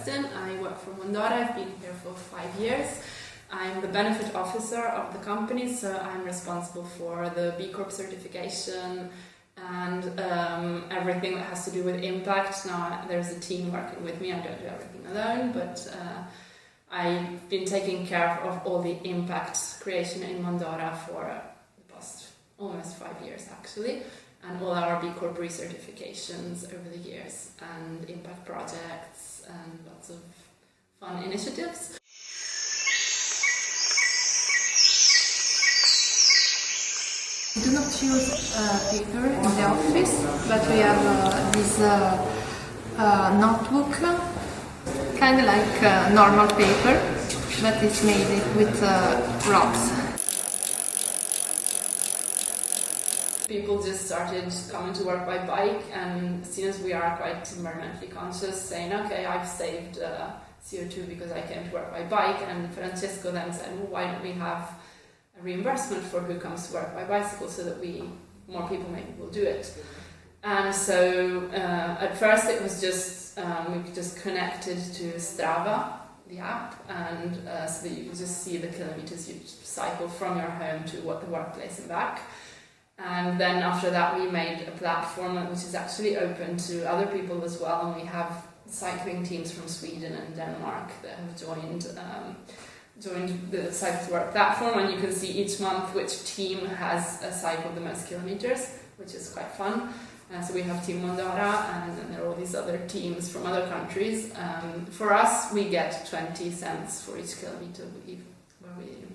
president. I work for Mondora. I've been here for 5 years. I'm the benefit officer of the company, so I'm responsible for the B Corp certification and everything that has to do with impact. Now there's a team working with me. I don't do everything alone, but I've been taking care of all the impact creation in Mondora for the past almost 5 years actually, and all our B Corp recertifications over the years, and impact projects and lots of fun initiatives. We do not use paper in the office, but we have this notebook, kind of like normal paper, but it's made with rocks. People just started coming to work by bike, and as soon as we are quite environmentally conscious, saying, okay, I've saved CO2 because I came to work by bike, and Francesco then said, well, why don't we have a reimbursement for who comes to work by bicycle so that more people maybe will do it. And so at first it was just, we just connected to Strava, the app, and so that you can just see the kilometers you cycle from your home to the workplace and back. And then after that we made a platform which is actually open to other people as well, and we have cycling teams from Sweden and Denmark that have joined the Cycle to Work platform, and you can see each month which team has cycled the most kilometers, which is quite fun. So we have Team Mondora, and then there are all these other teams from other countries. For us, we get 20 cents for each kilometer where we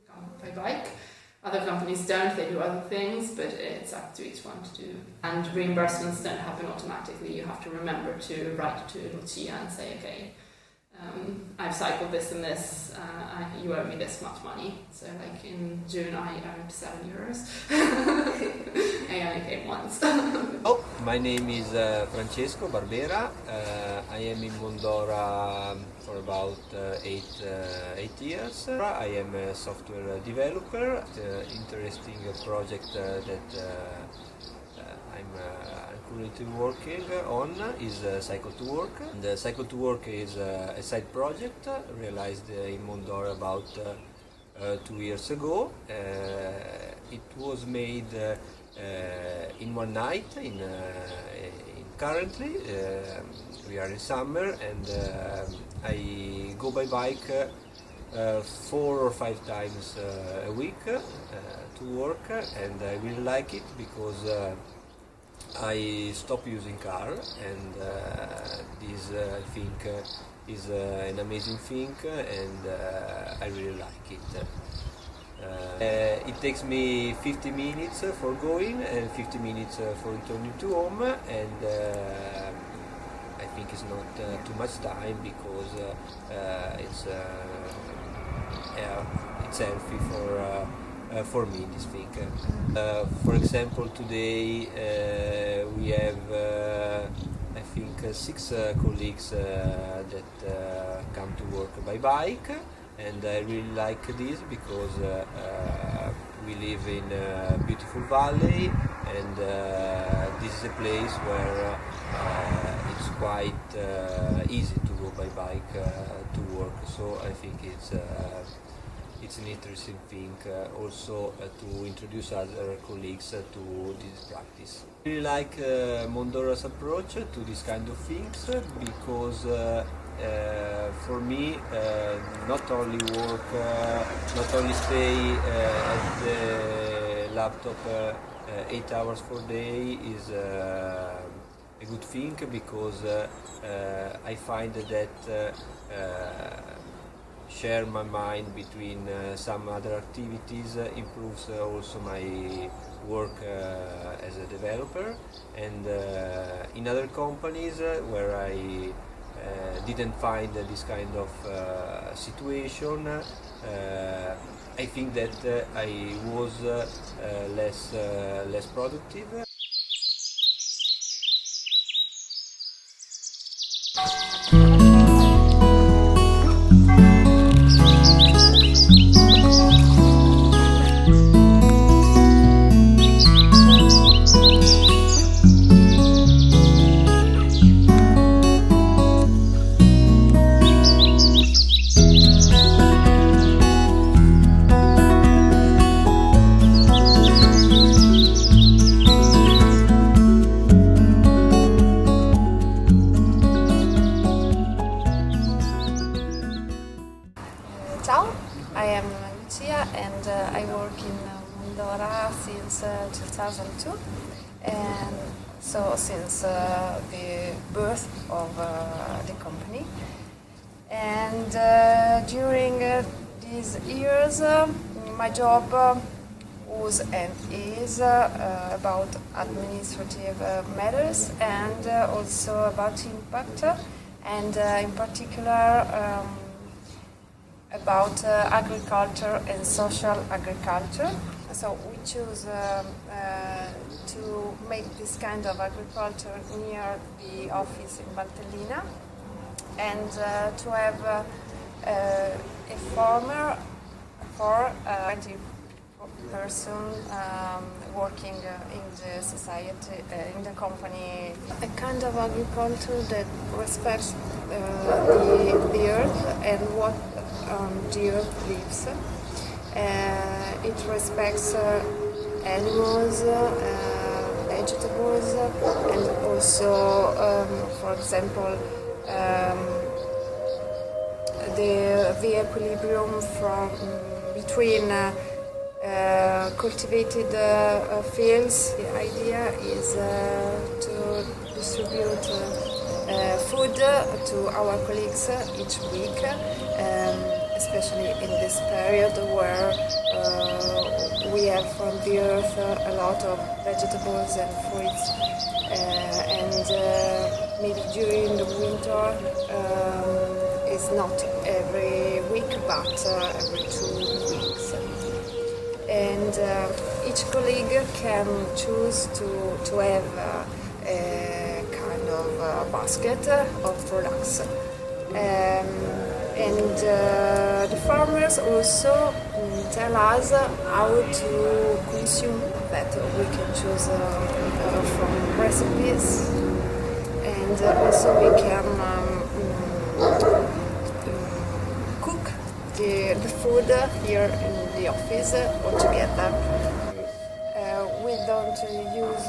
come by bike. Other companies don't, they do other things, but it's up to each one to do. And reimbursements don't happen automatically. You have to remember to write to Lucia and say, okay, I've cycled this and this, you owe me this much money. So like in June I owed €7. I only came once. My name is Francesco Barbera. I am in Mondora for about 8 years. I am a software developer. Interesting project that I'm currently working on is Cycle to Work. The Cycle to Work is a side project realized in Mondora about 2 years ago. It was made in one night. Currently we are in summer, and I go by bike 4 or 5 times a week to work, and I really like it because I stop using car, and this I think is an amazing thing, and I really like it. It takes me 50 minutes for going and 50 minutes for returning to home, and I think it's not too much time because it's healthy for me, this thing. For example, today we have I think 6 colleagues that come to work by bike, and I really like this because we live in a beautiful valley, and this is a place where it's quite easy to go by bike to work, so I think it's an interesting thing also to introduce other colleagues to this practice. I really like Mondora's approach to this kind of things because for me not only work, not only stay at the laptop 8 hours per day is a good thing, because I find that share my mind between some other activities improves also my work as a developer, and in other companies where I didn't find this kind of situation, I think that I was less productive. so since the birth of the company. And during these years, my job was and is about administrative matters and also about impact, and in particular about agriculture and social agriculture. So we choose to make this kind of agriculture near the office in Valtellina, and to have a farmer for 20 person working in the society, in the company. A kind of agriculture that respects the earth and what the earth lives. It respects animals, vegetables, and also, for example, the equilibrium from between cultivated fields. The idea is to distribute food to our colleagues each week, especially in this period where we have from the earth a lot of vegetables and fruits, and maybe during the winter it's not every week but every 2 weeks. And each colleague can choose to have a kind of basket of products. And the farmers also tell us how to consume that. We can choose from recipes, and also we can cook the food here in the office altogether. We don't use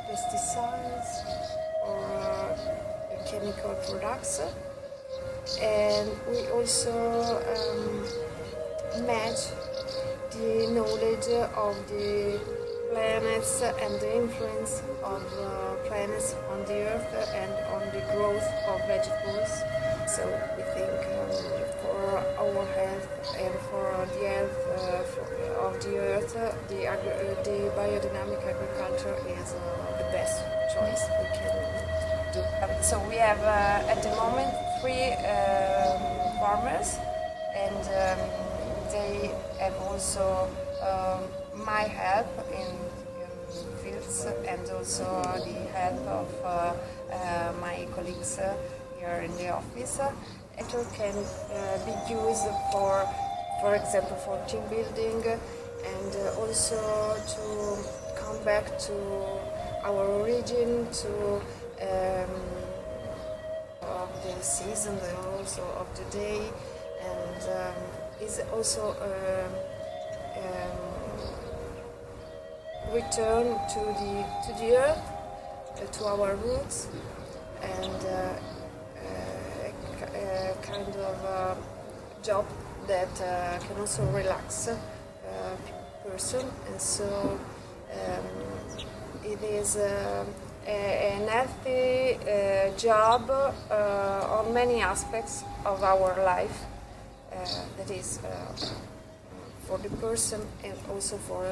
pesticides or chemical products. And we also match the knowledge of the planets and the influence of planets on the earth and on the growth of vegetables. So we think for our health and for the health of the earth, the biodynamic agriculture is the best choice we can do. So we have at the moment 3 farmers, and they have also my help in fields, and also the help of my colleagues here in the office. It can be used for example, for team building, and also to come back to our origin, to of the season and also of the day, and is also return to the earth, to our roots, and a kind of job that can also relax a person, and so it is an healthy job on many aspects of our life, that is for the person and also for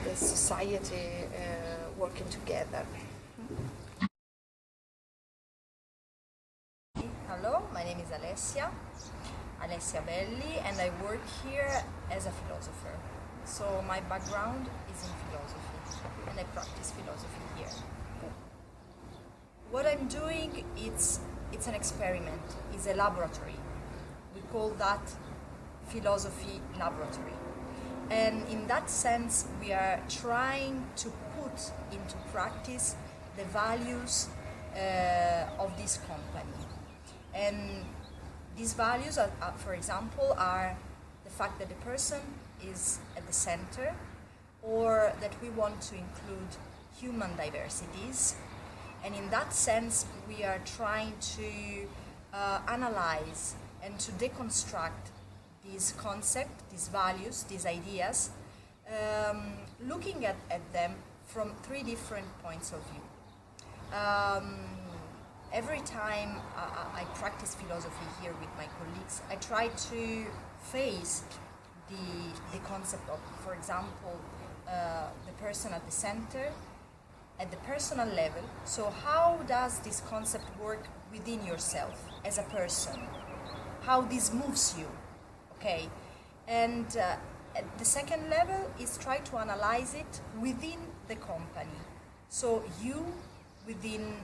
the society working together. Hello, my name is Alessia Belli, and I work here as a philosopher. So my background is in philosophy, and I practice philosophy here. What I'm doing, it's an experiment, it's a laboratory. We call that philosophy laboratory. And in that sense, we are trying to put into practice the values of this company. And these values, for example, are the fact that the person is at the center, or that we want to include human diversities. And in that sense, we are trying to analyze and to deconstruct these concepts, these values, these ideas, looking at them from 3 different points of view. every time I practice philosophy here with my colleagues, I try to face the concept of, for example, the person at the center, at the personal level. So how does this concept work within yourself as a person? How this moves you, okay? And at the second level is try to analyze it within the company. So you within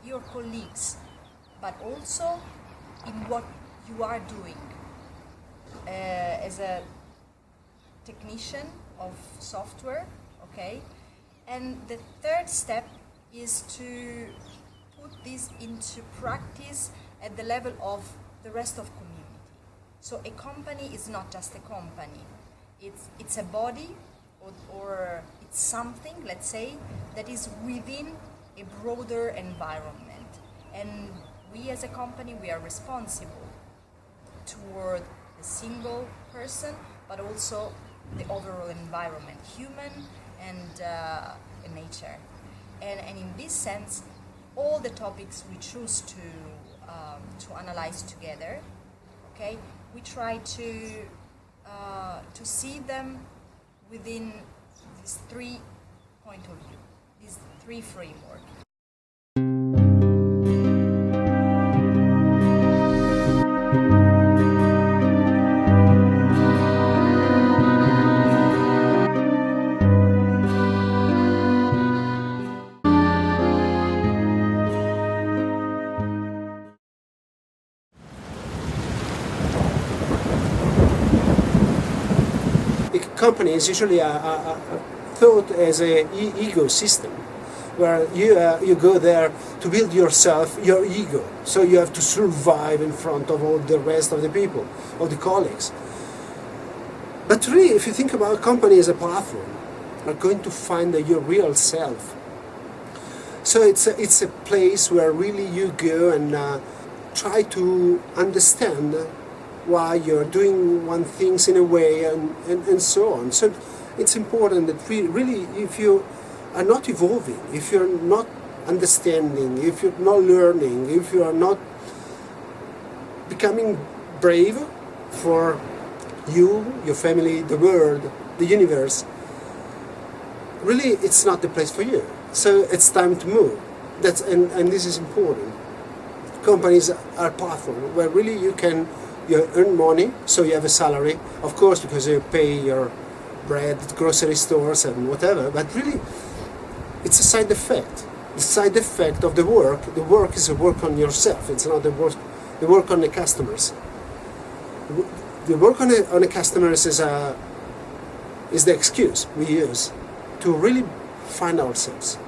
your colleagues, but also in what you are doing as a technician of software, okay? And the third step is to put this into practice at the level of the rest of community. So a company is not just a company. It's a body or it's something, let's say, that is within a broader environment. And we as a company, we are responsible toward the single person, but also the overall environment, human and nature. And in this sense, all the topics we choose to analyze together, okay, we try to see them within these 3 points of view, these 3 frameworks. Company is usually thought as an ecosystem, where you go there to build yourself, your ego. So you have to survive in front of all the rest of the people, of the colleagues. But really, if you think about a company as a platform, you're going to find your real self. So it's a place where really you go and try to understand why you're doing one things in a way and so on. So it's important that we really, if you are not evolving, if you're not understanding, if you're not learning, if you are not becoming brave for you, your family, the world, the universe, really it's not the place for you. So it's time to move. And this is important. Companies are platform where really you earn money, so you have a salary, of course, because you pay your bread at grocery stores and whatever, but really it's a side effect. The side effect of the work is a work on yourself, it's not the work on the customers. The work on the customers is the excuse we use to really find ourselves.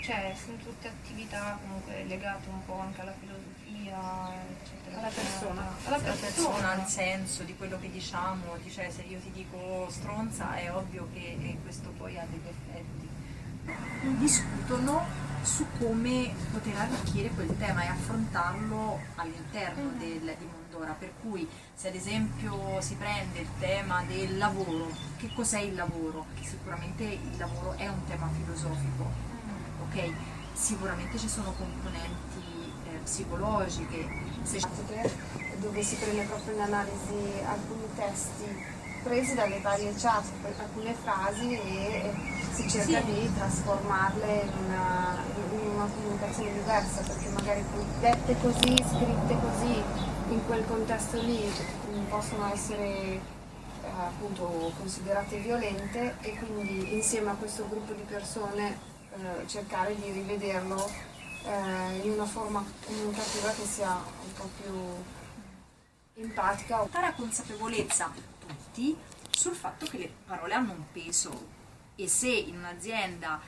Cioè, sono tutte attività comunque legate un po' anche alla filosofia, eccetera. Alla persona, al senso di quello che diciamo, cioè se io ti dico stronza è ovvio che questo poi ha degli effetti. Discutono su come poter arricchire quel tema e affrontarlo all'interno di Mondora, per cui se ad esempio si prende il tema del lavoro, che cos'è il lavoro? Sicuramente il lavoro è un tema filosofico. Ok, sicuramente ci sono componenti psicologiche, dove si prende proprio in analisi alcuni testi presi dalle varie chat, alcune frasi e si cerca di trasformarle in una comunicazione diversa, perché magari dette così, scritte così, in quel contesto lì possono essere appunto considerate violente, e quindi insieme a questo gruppo di persone cercare di rivederlo in una forma comunicativa che sia un po' più empatica. Portare a consapevolezza tutti sul fatto che le parole hanno un peso, e se in un'azienda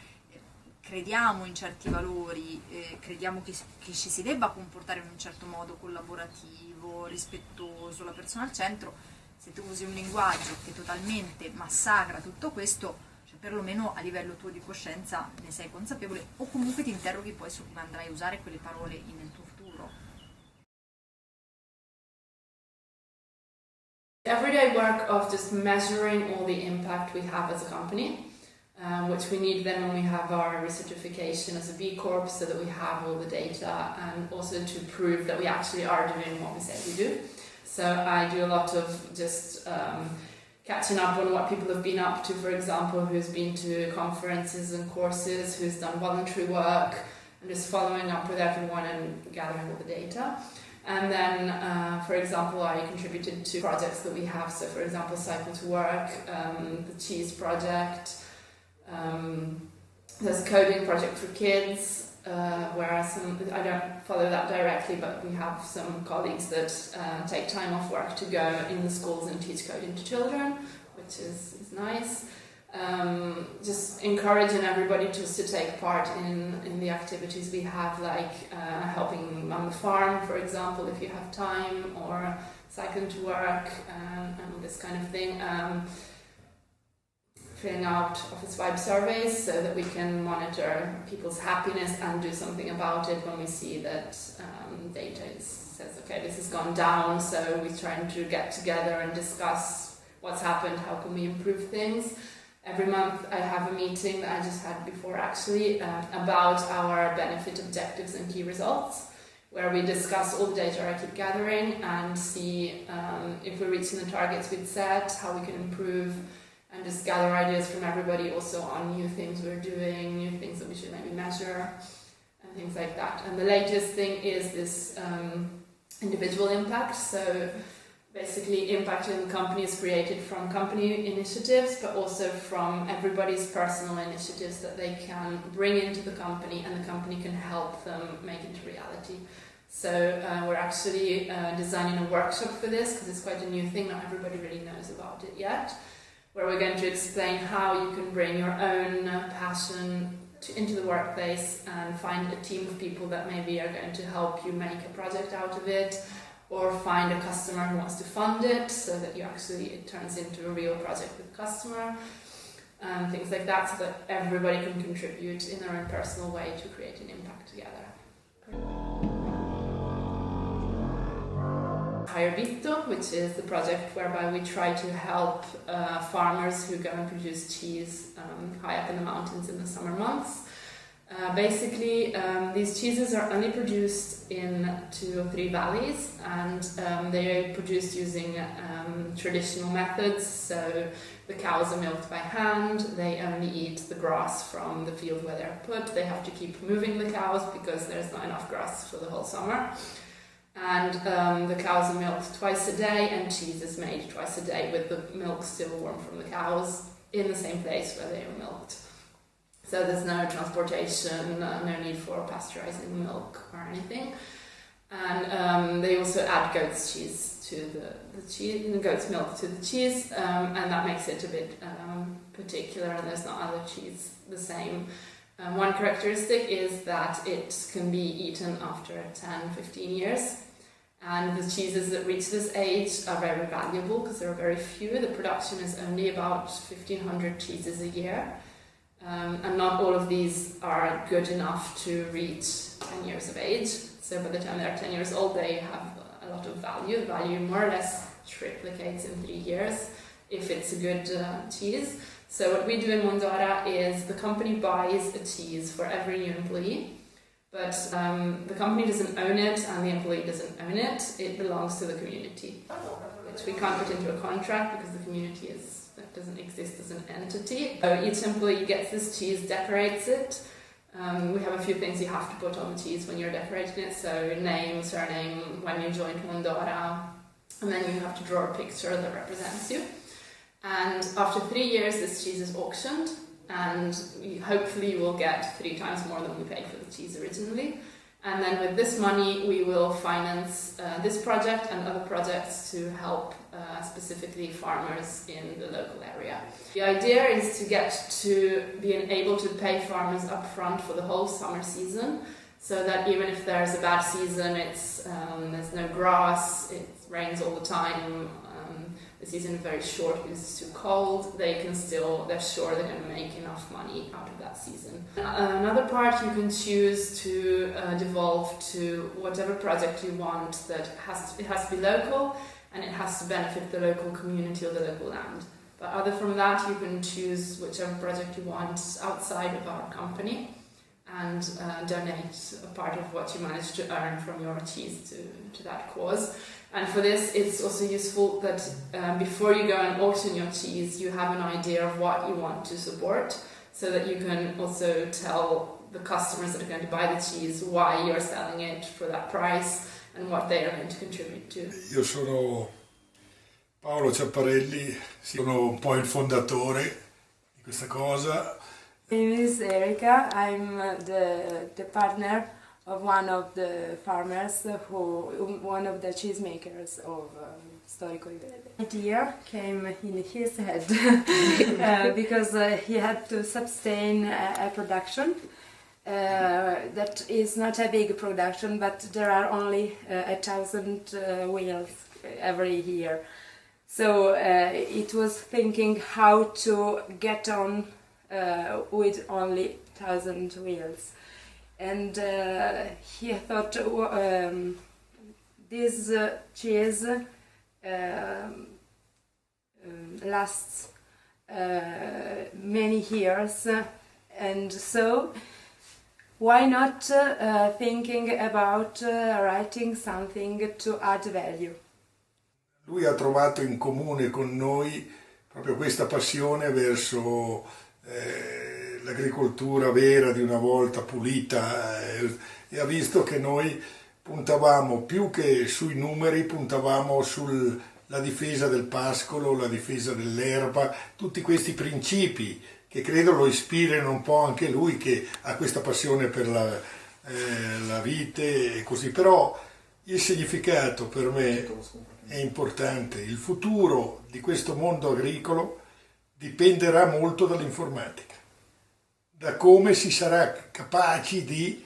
crediamo in certi valori, crediamo che ci si debba comportare in un certo modo collaborativo, rispettoso, la persona al centro, se tu usi un linguaggio che totalmente massacra tutto questo, perlomeno a livello tuo di coscienza ne sei consapevole, o comunque ti interroghi poi su come andrai a usare quelle parole nel tuo futuro. Everyday framework of just measuring all the impact we have as a company, which we need then when we have our recertification as a B Corp, so that we have all the data and also to prove that we actually are doing what we say we do. So I do a lot of just catching up on what people have been up to, for example, who's been to conferences and courses, who's done voluntary work, and just following up with everyone and gathering all the data. And then, for example, I contributed to projects that we have. So, for example, Cycle to Work, the Cheese Project, there's a coding project for kids, where I don't follow that directly, but we have some colleagues that take time off work to go in the schools and teach coding to children, which is nice. Just encouraging everybody just to take part in the activities we have, like helping on the farm, for example, if you have time, or cycling to work, and this kind of thing. Filling out office vibe surveys so that we can monitor people's happiness and do something about it when we see that data says, okay, this has gone down, so we're trying to get together and discuss what's happened, how can we improve things. Every month I have a meeting that I just had before actually about our benefit objectives and key results, where we discuss all the data I keep gathering and see if we're reaching the targets we'd set, how we can improve, and just gather ideas from everybody also on new things we're doing, new things that we should maybe measure, and things like that. And the latest thing is this individual impact. So basically impact in the company is created from company initiatives, but also from everybody's personal initiatives that they can bring into the company, and the company can help them make into reality. So we're actually designing a workshop for this, because it's quite a new thing, not everybody really knows about it yet, where we're going to explain how you can bring your own passion into the workplace and find a team of people that maybe are going to help you make a project out of it, or find a customer who wants to fund it so that it turns into a real project with the customer, and things like that, so that everybody can contribute in their own personal way to create an impact together. Higher Vitto, which is the project whereby we try to help farmers who go and produce cheese high up in the mountains in the summer months. Basically, these cheeses are only produced in 2 or 3 valleys, and they are produced using traditional methods. So the cows are milked by hand, they only eat the grass from the field where they're put, they have to keep moving the cows because there's not enough grass for the whole summer. And the cows are milked twice a day, and cheese is made twice a day with the milk still warm from the cows in the same place where they are milked. So there's no transportation, no need for pasteurizing the milk or anything. And they also add goat's cheese to the cheese, goat's milk to the cheese, and that makes it a bit particular, and there's not other cheese the same. One characteristic is that it can be eaten after 10-15 years, and the cheeses that reach this age are very valuable because there are very few. The production is only about 1,500 cheeses a year, and not all of these are good enough to reach 10 years of age. So by the time they're 10 years old, they have a lot of value. Value more or less triplicates in 3 years if it's a good cheese. So what we do in Mondora is the company buys a cheese for every new employee, but the company doesn't own it and the employee doesn't own it. It belongs to the community, which we can't put into a contract because the community doesn't exist as an entity. So each employee gets this cheese, decorates it. We have a few things you have to put on the cheese when you're decorating it, so name, surname, when you joined Mondora, and then you have to draw a picture that represents you. And after 3 years, this cheese is auctioned, and hopefully you will get 3 times more than we paid for the cheese originally. And then with this money, we will finance this project and other projects to help specifically farmers in the local area. The idea is to get to being able to pay farmers up front for the whole summer season, so that even if there's a bad season, there's no grass, it rains all the time, the season is very short because it's too cold, they're sure they're going to make enough money out of that season. Another part you can choose to devolve to whatever project you want it has to be local, and it has to benefit the local community or the local land. But other from that, you can choose whichever project you want outside of our company and donate a part of what you manage to earn from your cheese to that cause. And for this, it's also useful that before you go and auction your cheese, you have an idea of what you want to support, so that you can also tell the customers that are going to buy the cheese why you're selling it for that price and what they are going to contribute to. Io sono Paolo Ciapparelli, sono un po' il fondatore di questa cosa. My name is Erika. I'm the partner of one of the farmers, one of the cheesemakers of Storico Ivede. The idea came in his head because he had to sustain a production that is not a big production, but there are only 1,000 wheels every year. So it was thinking how to get on with only 1,000 wheels, and he thought this cheese lasts many years, and so why not thinking about writing something to add value. Lui ha trovato in comune con noi proprio questa passione verso l'agricoltura vera di una volta, pulita, e ha visto che noi puntavamo più che sui numeri, puntavamo sulla difesa del pascolo, la difesa dell'erba, tutti questi principi che credo lo ispirino un po' anche lui, che ha questa passione per la vite e così. Però il significato per me è importante. Il futuro di questo mondo agricolo dipenderà molto dall'informatica, da come si sarà capaci di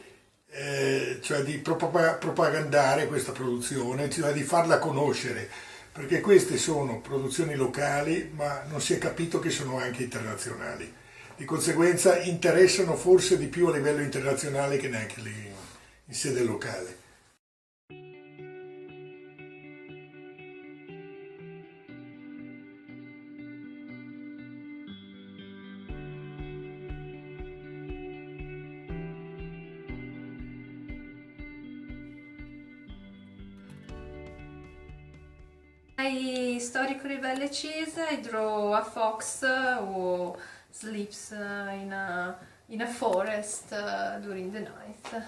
propagandare questa produzione, cioè di farla conoscere, perché queste sono produzioni locali, ma non si è capito che sono anche internazionali. Di conseguenza interessano forse di più a livello internazionale che neanche lì in sede locale. My storico ribelle cheese, I draw a fox who sleeps in a forest during the night.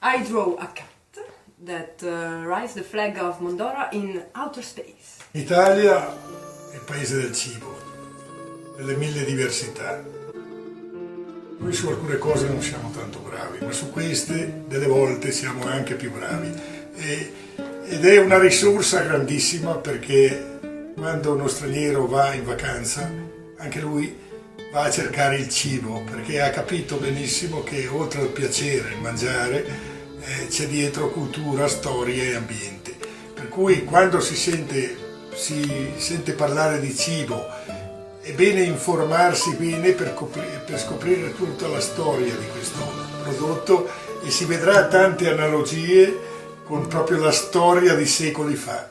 I draw a cat that rides the flag of Mondora in outer space. L'Italia è il paese del cibo, delle mille diversità. Noi su alcune cose non siamo tanto bravi, ma su queste delle volte siamo anche più bravi. Ed è una risorsa grandissima, perché quando uno straniero va in vacanza, anche lui va a cercare il cibo, perché ha capito benissimo che oltre al piacere, il mangiare, c'è dietro cultura, storia e ambiente. Per cui quando si sente parlare di cibo, è bene informarsi bene per scoprire tutta la storia di questo prodotto, e si vedrà tante analogie con proprio la storia di secoli fa.